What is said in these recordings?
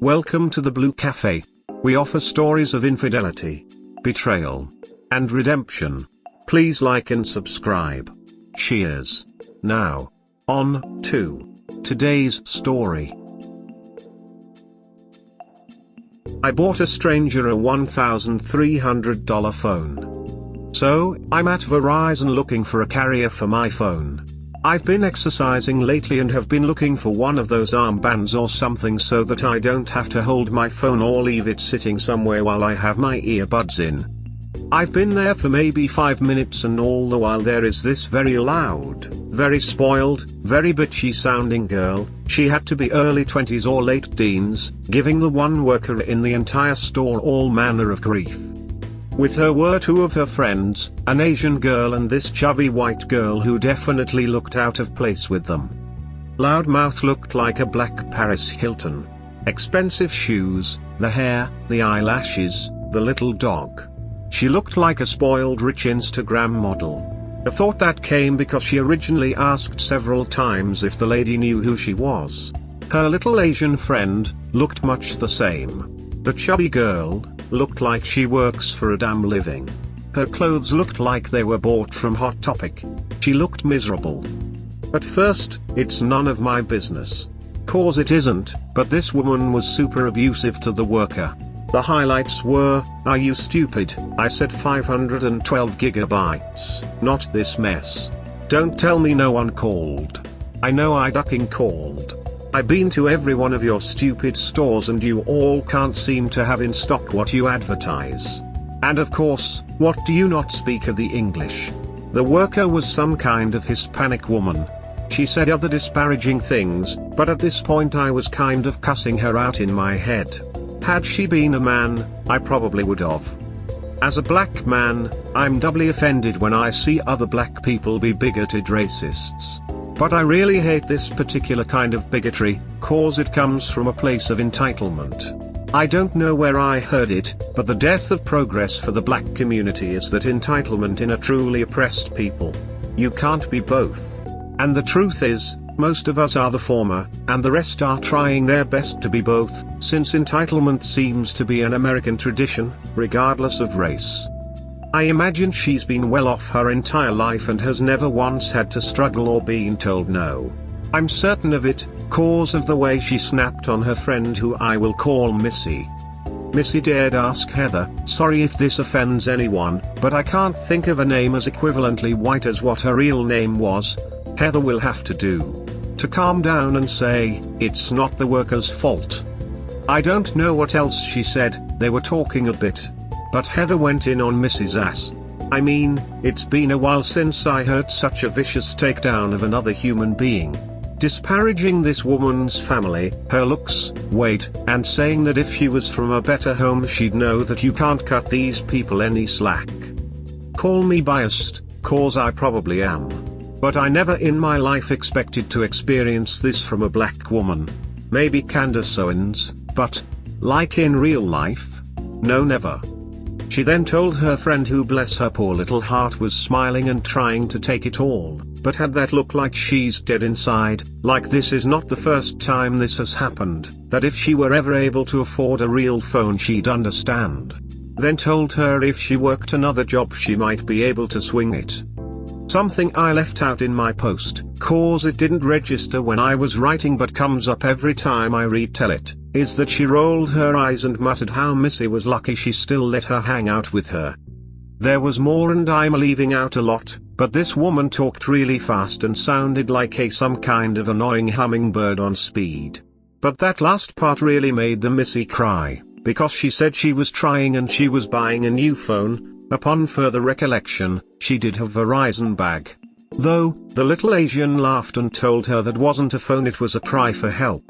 Welcome to the Blue Cafe. We offer stories of infidelity, betrayal, and redemption. Please like and subscribe. Cheers. Now, on to today's story. I bought a stranger a $1,300 phone. So, I'm at Verizon looking for a carrier for my phone. I've been exercising lately and have been looking for one of those armbands or something so that I don't have to hold my phone or leave it sitting somewhere while I have my earbuds in. I've been there for maybe 5 minutes and all the while there is this very loud, very spoiled, very bitchy sounding girl. She had to be early 20s or late teens, giving the one worker in the entire store all manner of grief. With her were two of her friends, an Asian girl and this chubby white girl who definitely looked out of place with them. Loudmouth looked like a black Paris Hilton. Expensive shoes, the hair, the eyelashes, the little dog. She looked like a spoiled rich Instagram model. I thought that came because she originally asked several times if the lady knew who she was. Her little Asian friend looked much the same. The chubby girl looked like she works for a damn living. Her clothes looked like they were bought from Hot Topic. She looked miserable. At first, it's none of my business. Cause it isn't, but this woman was super abusive to the worker. The highlights were, "Are you stupid? I said 512 gigabytes, not this mess. Don't tell me no one called. I know I ducking called. I've been to every one of your stupid stores and you all can't seem to have in stock what you advertise. And of course, what do you not speak of the English?" The worker was some kind of Hispanic woman. She said other disparaging things, but at this point I was kind of cussing her out in my head. Had she been a man, I probably would have. As a black man, I'm doubly offended when I see other black people be bigoted racists. But I really hate this particular kind of bigotry, cause it comes from a place of entitlement. I don't know where I heard it, but the death of progress for the black community is that entitlement in a truly oppressed people. You can't be both. And the truth is, most of us are the former, and the rest are trying their best to be both, since entitlement seems to be an American tradition, regardless of race. I imagine she's been well off her entire life and has never once had to struggle or been told no. I'm certain of it, cause of the way she snapped on her friend who I will call Missy. Missy dared ask Heather, "Sorry if this offends anyone, but I can't think of a name as equivalently white as what her real name was." Heather will have to do to calm down and say, "It's not the worker's fault." I don't know what else she said. They were talking a bit. But Heather went in on Missy's ass. I mean, it's been a while since I heard such a vicious takedown of another human being. Disparaging this woman's family, her looks, weight, and saying that if she was from a better home she'd know that you can't cut these people any slack. Call me biased, cause I probably am. But I never in my life expected to experience this from a black woman. Maybe Candace Owens, but, like in real life? No, never. She then told her friend who, bless her poor little heart, was smiling and trying to take it all, but had that look like she's dead inside, like this is not the first time this has happened, that if she were ever able to afford a real phone she'd understand. Then told her if she worked another job she might be able to swing it. Something I left out in my post, cause it didn't register when I was writing but comes up every time I retell it, is that she rolled her eyes and muttered how Missy was lucky she still let her hang out with her. There was more and I'm leaving out a lot, but this woman talked really fast and sounded like some kind of annoying hummingbird on speed. But that last part really made the Missy cry, because she said she was trying and she was buying a new phone. Upon further recollection, she did have a Verizon bag. Though, the little Asian laughed and told her that wasn't a phone, it was a cry for help.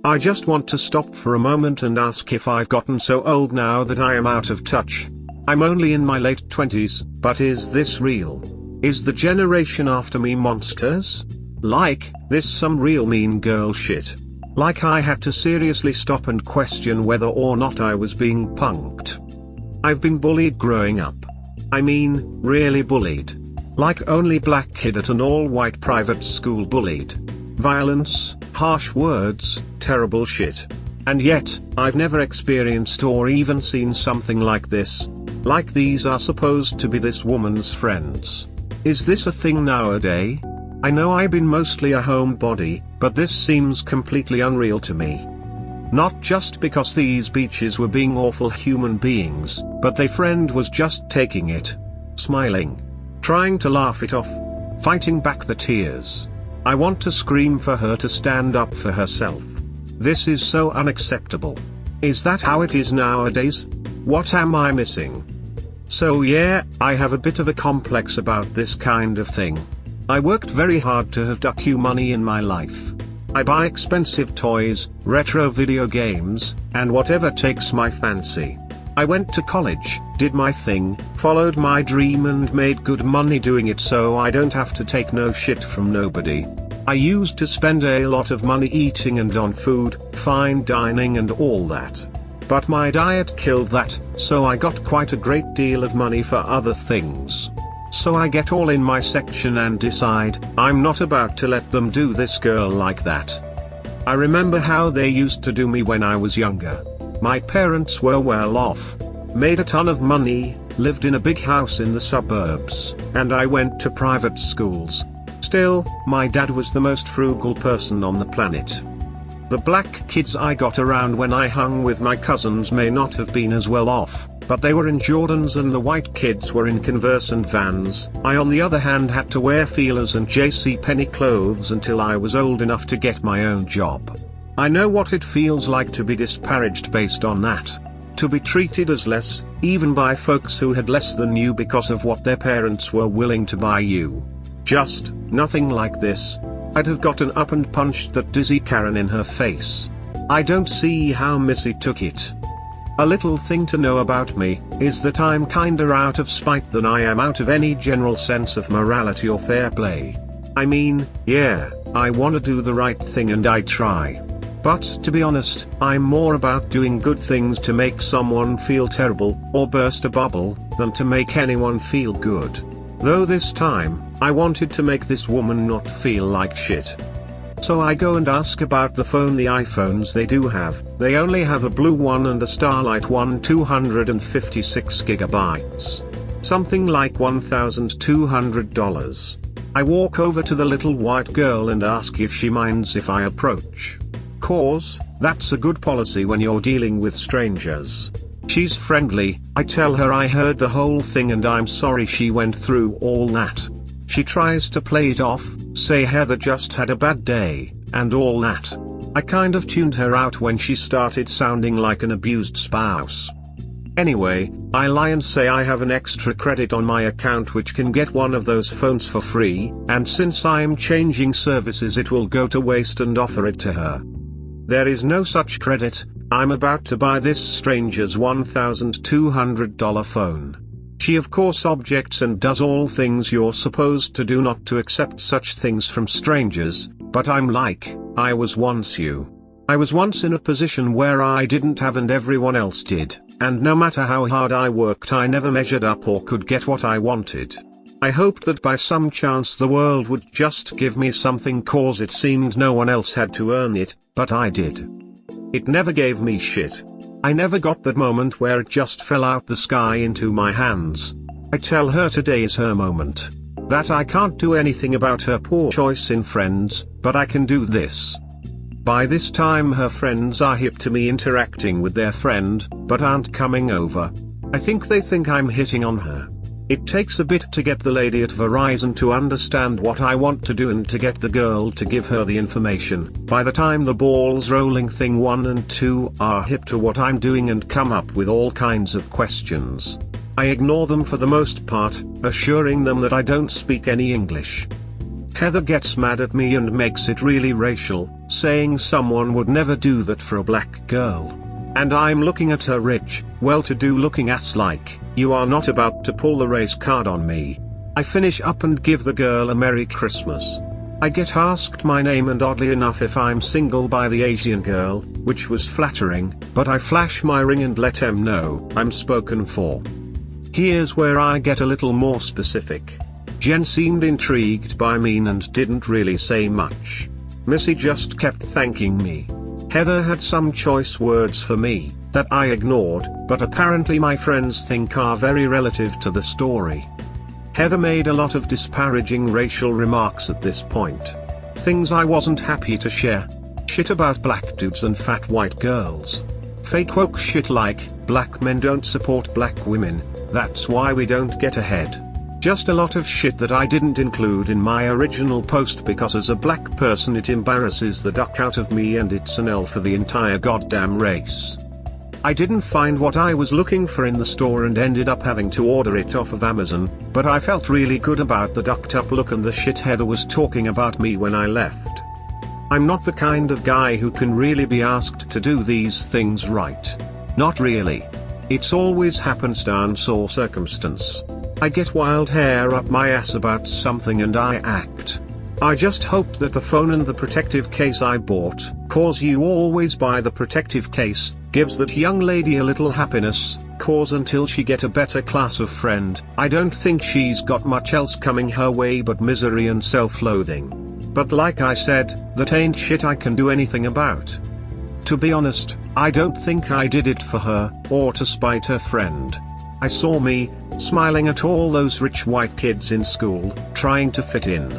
I just want to stop for a moment and ask if I've gotten so old now that I am out of touch. I'm only in my late 20s, but is this real? Is the generation after me monsters? Like, this some real mean girl shit? Like I had to seriously stop and question whether or not I was being punked. I've been bullied growing up. I mean, really bullied. Like only black kid at an all-white private school bullied. Violence, harsh words, terrible shit. And yet, I've never experienced or even seen something like this. Like these are supposed to be this woman's friends. Is this a thing nowadays? I know I've been mostly a homebody, but this seems completely unreal to me. Not just because these bitches were being awful human beings, but their friend was just taking it. Smiling. Trying to laugh it off. Fighting back the tears. I want to scream for her to stand up for herself. This is so unacceptable. Is that how it is nowadays? What am I missing? So yeah, I have a bit of a complex about this kind of thing. I worked very hard to have docu money in my life. I buy expensive toys, retro video games, and whatever takes my fancy. I went to college, did my thing, followed my dream and made good money doing it so I don't have to take no shit from nobody. I used to spend a lot of money eating and on food, fine dining and all that. But my diet killed that, so I got quite a great deal of money for other things. So I get all in my section and decide, I'm not about to let them do this girl like that. I remember how they used to do me when I was younger. My parents were well off, made a ton of money, lived in a big house in the suburbs, and I went to private schools. Still, my dad was the most frugal person on the planet. The black kids I got around when I hung with my cousins may not have been as well off, but they were in Jordans and the white kids were in Converse and Vans. I on the other hand had to wear feelers and JCPenney clothes until I was old enough to get my own job. I know what it feels like to be disparaged based on that. To be treated as less, even by folks who had less than you because of what their parents were willing to buy you. Just, nothing like this. I'd have gotten up and punched that dizzy Karen in her face. I don't see how Missy took it. A little thing to know about me, is that I'm kinder out of spite than I am out of any general sense of morality or fair play. I mean, yeah, I wanna do the right thing and I try. But to be honest, I'm more about doing good things to make someone feel terrible, or burst a bubble, than to make anyone feel good. Though this time, I wanted to make this woman not feel like shit. So I go and ask about the phone, the iPhones they do have. They only have a blue one and a Starlight one, 256 gigabytes. Something like $1,200. I walk over to the little white girl and ask if she minds if I approach. Cause, that's a good policy when you're dealing with strangers. She's friendly. I tell her I heard the whole thing and I'm sorry she went through all that. She tries to play it off, say Heather just had a bad day, and all that. I kind of tuned her out when she started sounding like an abused spouse. Anyway, I lie and say I have an extra credit on my account which can get one of those phones for free, and since I'm changing services it will go to waste, and offer it to her. There is no such credit. I'm about to buy this stranger's $1,200 phone. She of course objects and does all things you're supposed to do not to accept such things from strangers, but I'm like, I was once you. I was once in a position where I didn't have and everyone else did, and no matter how hard I worked I never measured up or could get what I wanted. I hoped that by some chance the world would just give me something cause it seemed no one else had to earn it, but I did. It never gave me shit. I never got that moment where it just fell out the sky into my hands. I tell her today is her moment. That I can't do anything about her poor choice in friends, but I can do this. By this time her friends are hip to me interacting with their friend, but aren't coming over. I think they think I'm hitting on her. It takes a bit to get the lady at Verizon to understand what I want to do and to get the girl to give her the information. By the time the ball's rolling, thing 1 and 2 are hip to what I'm doing and come up with all kinds of questions. I ignore them for the most part, assuring them that I don't speak any English. Heather gets mad at me and makes it really racial, saying someone would never do that for a black girl. And I'm looking at her rich, well-to-do looking ass like, you are not about to pull the race card on me. I finish up and give the girl a Merry Christmas. I get asked my name and oddly enough if I'm single by the Asian girl, which was flattering, but I flash my ring and let em know I'm spoken for. Here's where I get a little more specific. Jen seemed intrigued by me and didn't really say much. Missy just kept thanking me. Heather had some choice words for me, that I ignored, but apparently my friends think are very relative to the story. Heather made a lot of disparaging racial remarks at this point. Things I wasn't happy to share. Shit about black dudes and fat white girls. Fake woke shit like, black men don't support black women, that's why we don't get ahead. Just a lot of shit that I didn't include in my original post because as a black person it embarrasses the duck out of me and it's an L for the entire goddamn race. I didn't find what I was looking for in the store and ended up having to order it off of Amazon, but I felt really good about the ducked up look and the shit Heather was talking about me when I left. I'm not the kind of guy who can really be asked to do these things right. Not really. It's always happenstance or circumstance. I get wild hair up my ass about something and I act. I just hope that the phone and the protective case I bought, cause you always buy the protective case, gives that young lady a little happiness, cause until she get a better class of friend. I don't think she's got much else coming her way but misery and self-loathing. But like I said, that ain't shit I can do anything about. To be honest, I don't think I did it for her, or to spite her friend. I saw me, smiling at all those rich white kids in school, trying to fit in.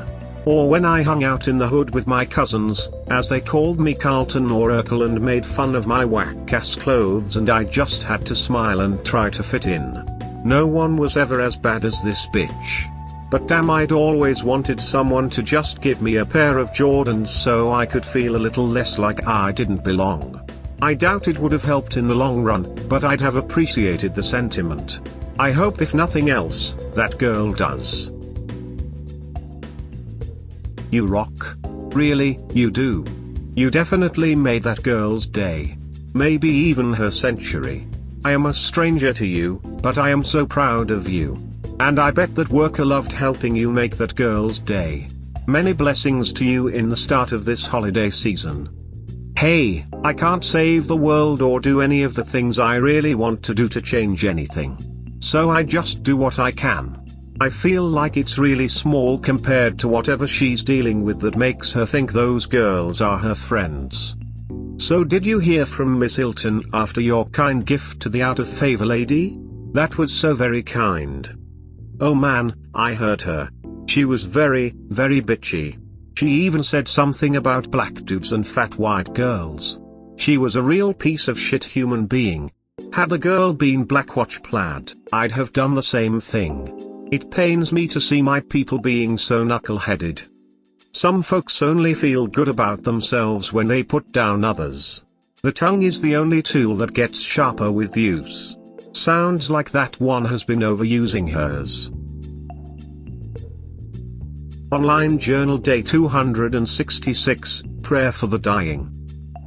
Or when I hung out in the hood with my cousins, as they called me Carlton or Urkel and made fun of my whack-ass clothes and I just had to smile and try to fit in. No one was ever as bad as this bitch. But damn, I'd always wanted someone to just give me a pair of Jordans so I could feel a little less like I didn't belong. I doubt it would have helped in the long run, but I'd have appreciated the sentiment. I hope if nothing else, that girl does. You rock. Really, you do. You definitely made that girl's day. Maybe even her century. I am a stranger to you, but I am so proud of you. And I bet that worker loved helping you make that girl's day. Many blessings to you in the start of this holiday season. Hey, I can't save the world or do any of the things I really want to do to change anything. So I just do what I can. I feel like it's really small compared to whatever she's dealing with that makes her think those girls are her friends. So did you hear from Miss Hilton after your kind gift to the out of favor lady? That was so very kind. Oh man, I heard her. She was very, very bitchy. She even said something about black dudes and fat white girls. She was a real piece of shit human being. Had the girl been black watch plaid, I'd have done the same thing. It pains me to see my people being so knuckle-headed. Some folks only feel good about themselves when they put down others. The tongue is the only tool that gets sharper with use. Sounds like that one has been overusing hers. Online Journal Day 266, Prayer for the Dying.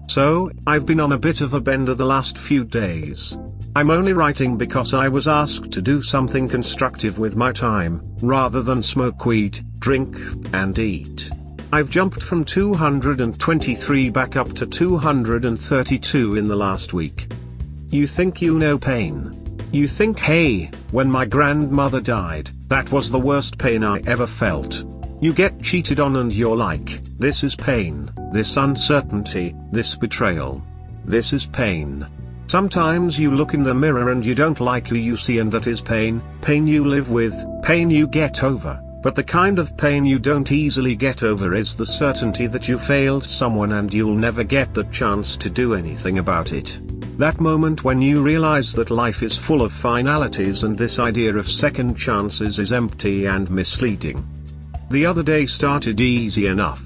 So, I've been on a bit of a bender the last few days. I'm only writing because I was asked to do something constructive with my time, rather than smoke weed, drink, and eat. I've jumped from 223 back up to 232 in the last week. You think you know pain. You think, hey, when my grandmother died, that was the worst pain I ever felt. You get cheated on and you're like, this is pain, this uncertainty, this betrayal. This is pain. Sometimes you look in the mirror and you don't like who you see, and that is pain, pain you live with, pain you get over. But the kind of pain you don't easily get over is the certainty that you failed someone and you'll never get the chance to do anything about it. That moment when you realize that life is full of finalities and this idea of second chances is empty and misleading. The other day started easy enough.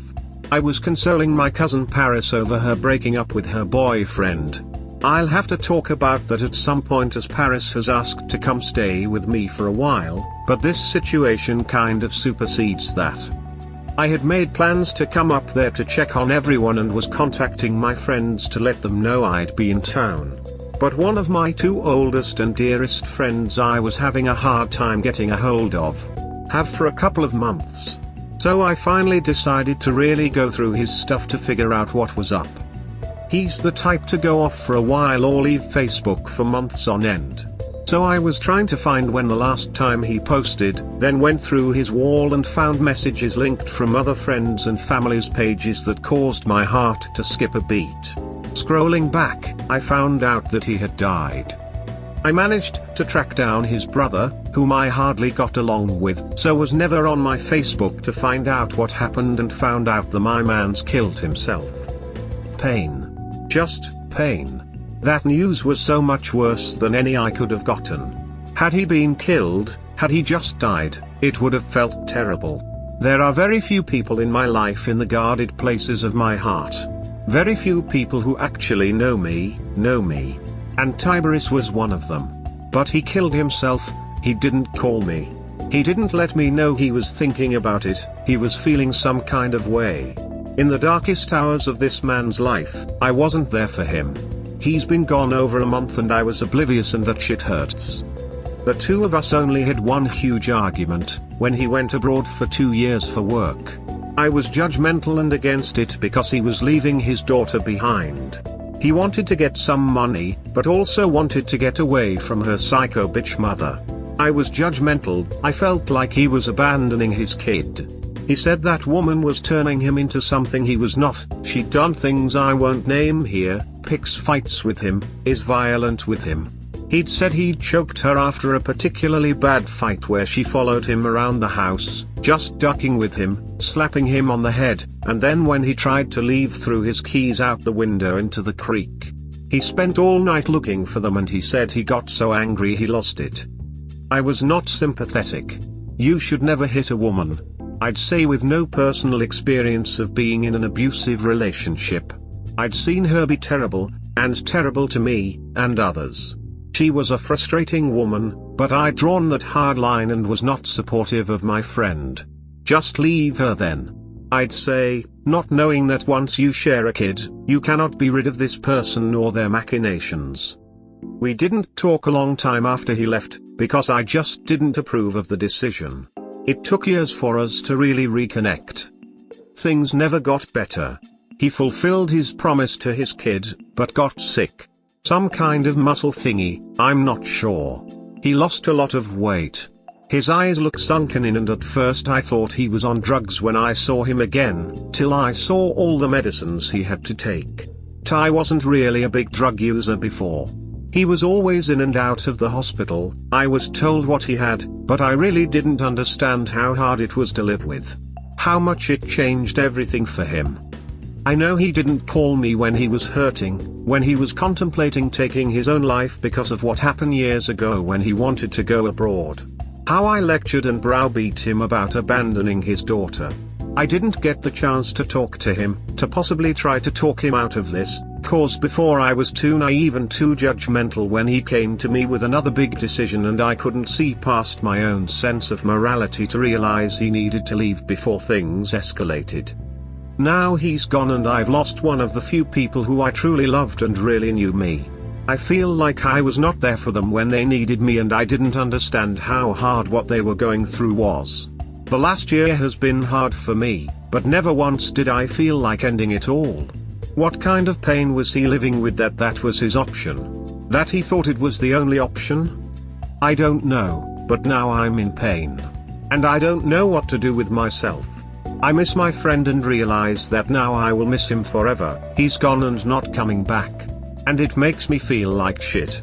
I was consoling my cousin Paris over her breaking up with her boyfriend. I'll have to talk about that at some point, as Paris has asked to come stay with me for a while, but this situation kind of supersedes that. I had made plans to come up there to check on everyone and was contacting my friends to let them know I'd be in town. But one of my two oldest and dearest friends I was having a hard time getting a hold of. Have for a couple of months. So I finally decided to really go through his stuff to figure out what was up. He's the type to go off for a while or leave Facebook for months on end. So I was trying to find when the last time he posted, then went through his wall and found messages linked from other friends and family's pages that caused my heart to skip a beat. Scrolling back, I found out that he had died. I managed to track down his brother, whom I hardly got along with, so was never on my Facebook to find out what happened, and found out that my man's killed himself. Pain. Just pain. That news was so much worse than any I could have gotten. Had he been killed, had he just died, it would have felt terrible. There are very few people in my life in the guarded places of my heart. Very few people who actually know me. And TBC was one of them. But he killed himself. He didn't call me. He didn't let me know he was thinking about it. He was feeling some kind of way. In the darkest hours of this man's life, I wasn't there for him. He's been gone over a month and I was oblivious, and that shit hurts. The two of us only had one huge argument, when he went abroad for 2 years for work. I was judgmental and against it because he was leaving his daughter behind. He wanted to get some money, but also wanted to get away from her psycho bitch mother. I was judgmental. I felt like he was abandoning his kid. He said that woman was turning him into something he was not. She'd done things I won't name here, picks fights with him, is violent with him. He'd said he'd choked her after a particularly bad fight where she followed him around the house, just ducking with him, slapping him on the head, and then when he tried to leave, threw his keys out the window into the creek. He spent all night looking for them, and he said he got so angry he lost it. I was not sympathetic. You should never hit a woman. I'd say with no personal experience of being in an abusive relationship. I'd seen her be terrible, and terrible to me, and others. She was a frustrating woman, but I'd drawn that hard line and was not supportive of my friend. Just leave her then. I'd say, not knowing that once you share a kid, you cannot be rid of this person or their machinations. We didn't talk a long time after he left, because I just didn't approve of the decision. It took years for us to really reconnect. Things never got better. He fulfilled his promise to his kid, but got sick. Some kind of muscle thingy, I'm not sure. He lost a lot of weight. His eyes look sunken in, and at first I thought he was on drugs when I saw him again, till I saw all the medicines he had to take. Ty wasn't really a big drug user before. He was always in and out of the hospital. I was told what he had, but I really didn't understand how hard it was to live with. How much it changed everything for him. I know he didn't call me when he was hurting, when he was contemplating taking his own life because of what happened years ago when he wanted to go abroad. How I lectured and browbeat him about abandoning his daughter. I didn't get the chance to talk to him, to possibly try to talk him out of this, cause before I was too naive and too judgmental when he came to me with another big decision, and I couldn't see past my own sense of morality to realize he needed to leave before things escalated. Now he's gone and I've lost one of the few people who I truly loved and really knew me. I feel like I was not there for them when they needed me, and I didn't understand how hard what they were going through was. The last year has been hard for me, but never once did I feel like ending it all. What kind of pain was he living with that was his option? That he thought it was the only option? I don't know, but now I'm in pain. And I don't know what to do with myself. I miss my friend and realize that now I will miss him forever. He's gone and not coming back. And it makes me feel like shit.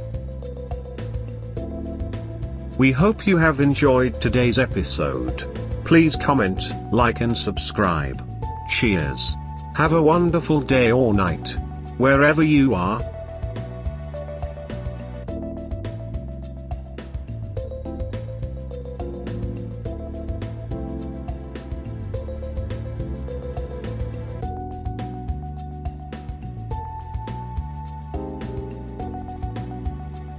We hope you have enjoyed today's episode. Please comment, like and subscribe. Cheers. Have a wonderful day or night. Wherever you are.